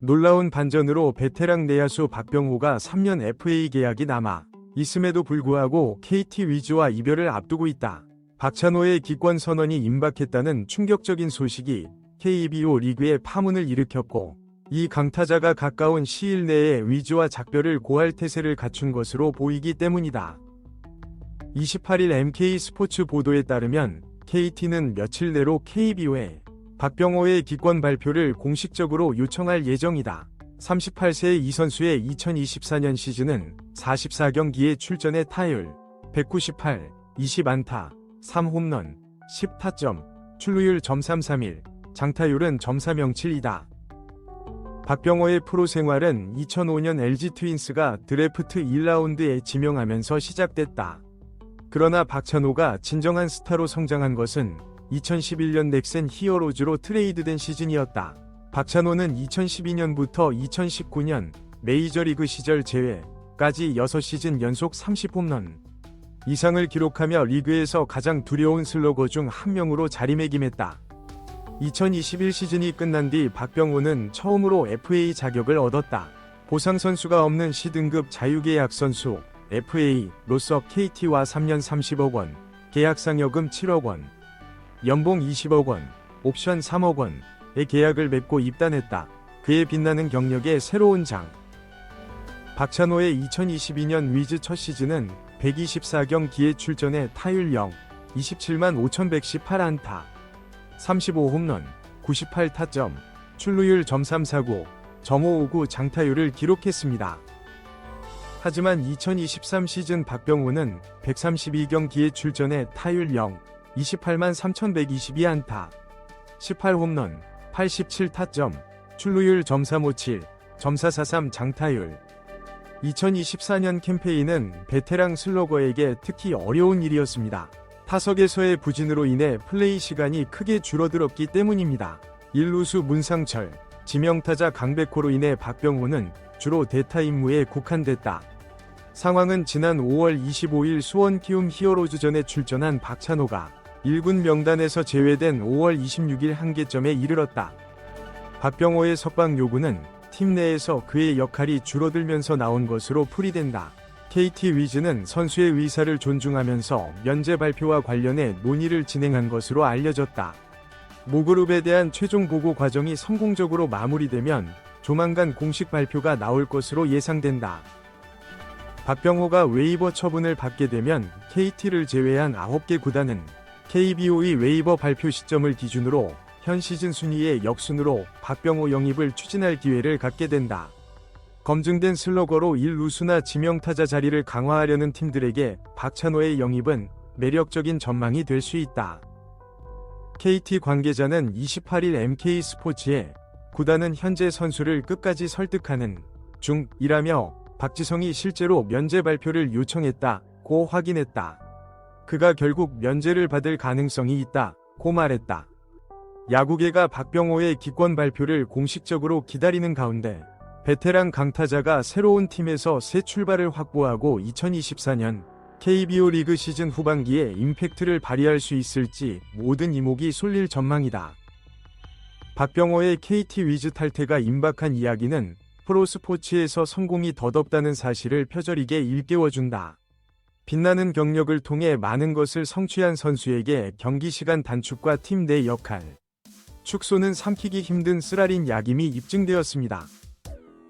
놀라운 반전으로 베테랑 내야수 박병호가 3년 FA 계약이 남아 있음에도 불구하고 KT 위즈와 이별을 앞두고 있다. 박찬호의 기권 선언이 임박했다는 충격적인 소식이 KBO 리그에 파문을 일으켰고, 이 강타자가 가까운 시일 내에 위즈와 작별을 고할 태세를 갖춘 것으로 보이기 때문이다. 28일 MK스포츠 보도에 따르면 KT는 며칠 내로 KBO에 박병호의 기권 발표를 공식적으로 요청할 예정이다. 38세의 이 선수의 2024년 시즌은 44경기에 출전해 타율 198, 20안타, 3홈런, 10타점, 출루율 .331, 장타율은 .407이다. 박병호의 프로 생활은 2005년 LG 트윈스가 드래프트 1라운드에 지명하면서 시작됐다. 그러나 박찬호가 진정한 스타로 성장한 것은 2011년 넥센 히어로즈로 트레이드된 시즌이었다. 박찬호는 2012년부터 2019년 메이저리그 시절 제외까지 6시즌 연속 30홈런 이상을 기록하며 리그에서 가장 두려운 슬러거 중 한 명으로 자리매김했다. 2021 시즌이 끝난 뒤 박병호는 처음으로 FA 자격을 얻었다. 보상 선수가 없는 C등급 자유계약 선수 FA로서 KT와 3년 30억 원, 계약상여금 7억 원, 연봉 20억 원, 옵션 3억 원의 계약을 맺고 입단했다. 그의 빛나는 경력의 새로운 장. 박찬호의 2022년 위즈 첫 시즌은 124경기에 출전해 타율 0, 27만 5118안타, 35홈런, 98타점, 출루율 .349, .559 장타율을 기록했습니다. 하지만 2023 시즌 박병호는 132경기에 출전해 타율 0, 28만 3122안타, 18홈런, 87타점, 출루율 .357, .443 장타율. 2024년 캠페인은 베테랑 슬러거에게 특히 어려운 일이었습니다. 타석에서의 부진으로 인해 플레이 시간이 크게 줄어들었기 때문입니다. 1루수 문상철, 지명타자 강백호로 인해 박병호는 주로 대타 임무에 국한됐다. 상황은 지난 5월 25일 수원 키움 히어로즈전에 출전한 박찬호가 1군 명단에서 제외된 5월 26일 한계점에 이르렀다. 박병호의 석방 요구는 팀 내에서 그의 역할이 줄어들면서 나온 것으로 풀이된다. KT 위즈는 선수의 의사를 존중하면서 면제 발표와 관련해 논의를 진행한 것으로 알려졌다. 모그룹에 대한 최종 보고 과정이 성공적으로 마무리되면 조만간 공식 발표가 나올 것으로 예상된다. 박병호가 웨이버 처분을 받게 되면 KT를 제외한 9개 구단은 KBO의 웨이버 발표 시점을 기준으로 현 시즌 순위의 역순으로 박병호 영입을 추진할 기회를 갖게 된다. 검증된 슬러거로 1루수나 지명타자 자리를 강화하려는 팀들에게 박찬호의 영입은 매력적인 전망이 될 수 있다. KT 관계자는 28일 MK스포츠에 구단은 현재 선수를 끝까지 설득하는 중이라며 박지성이 실제로 면제 발표를 요청했다고 확인했다. 그가 결국 면제를 받을 가능성이 있다고 말했다. 야구계가 박병호의 기권 발표를 공식적으로 기다리는 가운데 베테랑 강타자가 새로운 팀에서 새 출발을 확보하고 2024년 KBO 리그 시즌 후반기에 임팩트를 발휘할 수 있을지 모든 이목이 쏠릴 전망이다. 박병호의 KT 위즈 탈퇴가 임박한 이야기는 프로스포츠에서 성공이 덧없다는 사실을 표절이게 일깨워준다. 빛나는 경력을 통해 많은 것을 성취한 선수에게 경기 시간 단축과 팀 내 역할, 축소는 삼키기 힘든 쓰라린 야김이 입증되었습니다.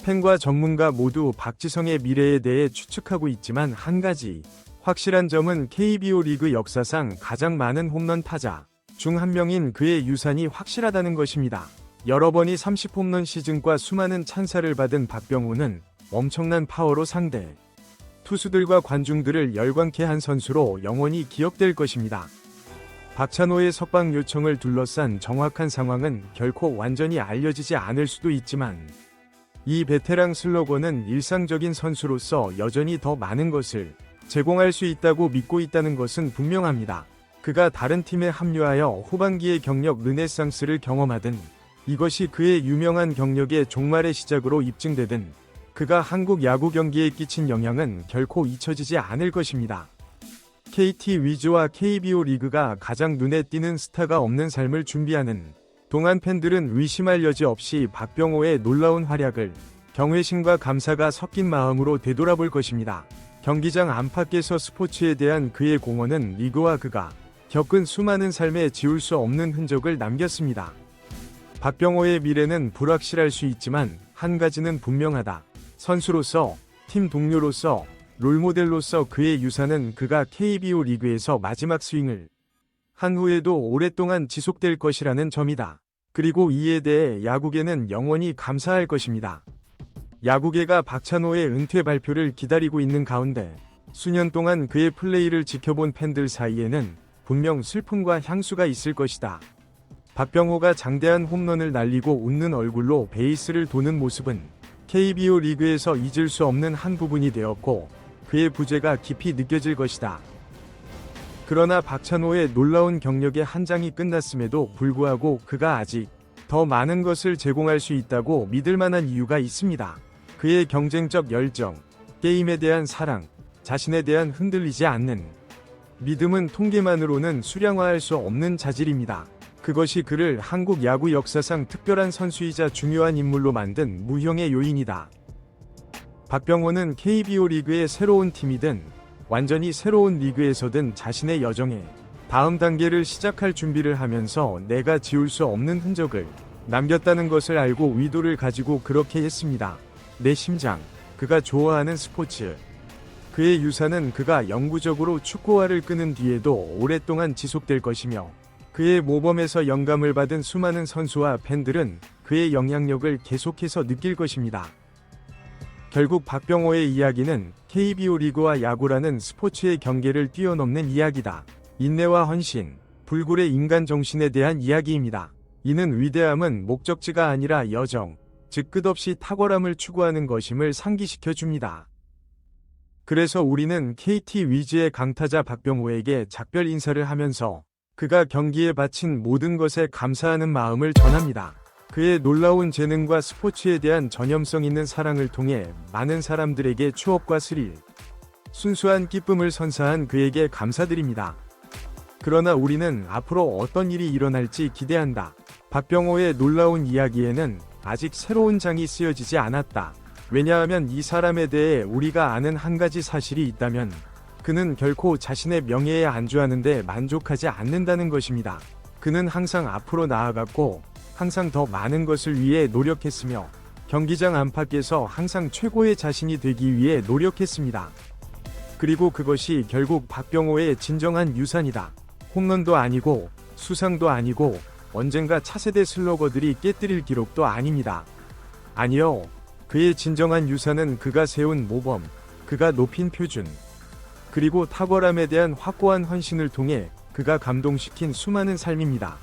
팬과 전문가 모두 박지성의 미래에 대해 추측하고 있지만 한 가지 확실한 점은 KBO 리그 역사상 가장 많은 홈런 타자 중 한 명인 그의 유산이 확실하다는 것입니다. 여러 번의 30홈런 시즌과 수많은 찬사를 받은 박병호는 엄청난 파워로 상대 투수들과 관중들을 열광케 한 선수로 영원히 기억될 것입니다. 박찬호의 석방 요청을 둘러싼 정확한 상황은 결코 완전히 알려지지 않을 수도 있지만 이 베테랑 슬러거는 일상적인 선수로서 여전히 더 많은 것을 제공할 수 있다고 믿고 있다는 것은 분명합니다. 그가 다른 팀에 합류하여 후반기의 경력 르네상스를 경험하든 이것이 그의 유명한 경력의 종말의 시작으로 입증되든 그가 한국 야구 경기에 끼친 영향은 결코 잊혀지지 않을 것입니다. KT 위즈와 KBO 리그가 가장 눈에 띄는 스타가 없는 삶을 준비하는 동안 팬들은 의심할 여지 없이 박병호의 놀라운 활약을 경외심과 감사가 섞인 마음으로 되돌아볼 것입니다. 경기장 안팎에서 스포츠에 대한 그의 공헌은 리그와 그가 겪은 수많은 삶에 지울 수 없는 흔적을 남겼습니다. 박병호의 미래는 불확실할 수 있지만 한 가지는 분명하다. 선수로서, 팀 동료로서, 롤모델로서 그의 유산은 그가 KBO 리그에서 마지막 스윙을 한 후에도 오랫동안 지속될 것이라는 점이다. 그리고 이에 대해 야구계는 영원히 감사할 것입니다. 야구계가 박찬호의 은퇴 발표를 기다리고 있는 가운데 수년 동안 그의 플레이를 지켜본 팬들 사이에는 분명 슬픔과 향수가 있을 것이다. 박병호가 장대한 홈런을 날리고 웃는 얼굴로 베이스를 도는 모습은 KBO 리그에서 잊을 수 없는 한 부분이 되었고 그의 부재가 깊이 느껴질 것이다. 그러나 박찬호의 놀라운 경력의 한 장이 끝났음에도 불구하고 그가 아직 더 많은 것을 제공할 수 있다고 믿을 만한 이유가 있습니다. 그의 경쟁적 열정, 게임에 대한 사랑, 자신에 대한 흔들리지 않는 믿음은 통계만으로는 수량화할 수 없는 자질입니다. 그것이 그를 한국 야구 역사상 특별한 선수이자 중요한 인물로 만든 무형의 요인이다. 박병호는 KBO 리그의 새로운 팀이든 완전히 새로운 리그에서든 자신의 여정에 다음 단계를 시작할 준비를 하면서 내가 지울 수 없는 흔적을 남겼다는 것을 알고 의도를 가지고 그렇게 했습니다. 내 심장, 그가 좋아하는 스포츠. 그의 유산은 그가 영구적으로 축구화를 끄는 뒤에도 오랫동안 지속될 것이며 그의 모범에서 영감을 받은 수많은 선수와 팬들은 그의 영향력을 계속해서 느낄 것입니다. 결국 박병호의 이야기는 KBO 리그와 야구라는 스포츠의 경계를 뛰어넘는 이야기다. 인내와 헌신, 불굴의 인간 정신에 대한 이야기입니다. 이는 위대함은 목적지가 아니라 여정, 즉 끝없이 탁월함을 추구하는 것임을 상기시켜 줍니다. 그래서 우리는 KT 위즈의 강타자 박병호에게 작별 인사를 하면서 그가 경기에 바친 모든 것에 감사하는 마음을 전합니다. 그의 놀라운 재능과 스포츠에 대한 전염성 있는 사랑을 통해 많은 사람들에게 추억과 스릴, 순수한 기쁨을 선사한 그에게 감사드립니다. 그러나 우리는 앞으로 어떤 일이 일어날지 기대한다. 박병호의 놀라운 이야기에는 아직 새로운 장이 쓰여지지 않았다. 왜냐하면 이 사람에 대해 우리가 아는 한 가지 사실이 있다면 그는 결코 자신의 명예에 안주하는 데 만족하지 않는다는 것입니다. 그는 항상 앞으로 나아갔고 항상 더 많은 것을 위해 노력했으며 경기장 안팎에서 항상 최고의 자신이 되기 위해 노력했습니다. 그리고 그것이 결국 박병호의 진정한 유산이다. 홈런도 아니고 수상도 아니고 언젠가 차세대 슬러거들이 깨뜨릴 기록도 아닙니다. 아니요. 그의 진정한 유산은 그가 세운 모범, 그가 높인 표준, 그리고 탁월함에 대한 확고한 헌신을 통해 그가 감동시킨 수많은 삶입니다.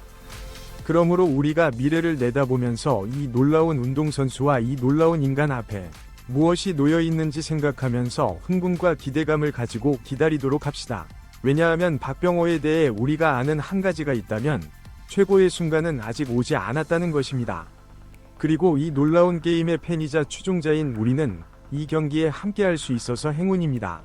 그러므로 우리가 미래를 내다보면서 이 놀라운 운동선수와 이 놀라운 인간 앞에 무엇이 놓여 있는지 생각하면서 흥분과 기대감을 가지고 기다리도록 합시다. 왜냐하면 박병호에 대해 우리가 아는 한 가지가 있다면 최고의 순간은 아직 오지 않았다는 것입니다. 그리고 이 놀라운 게임의 팬이자 추종자인 우리는 이 경기에 함께할 수 있어서 행운입니다.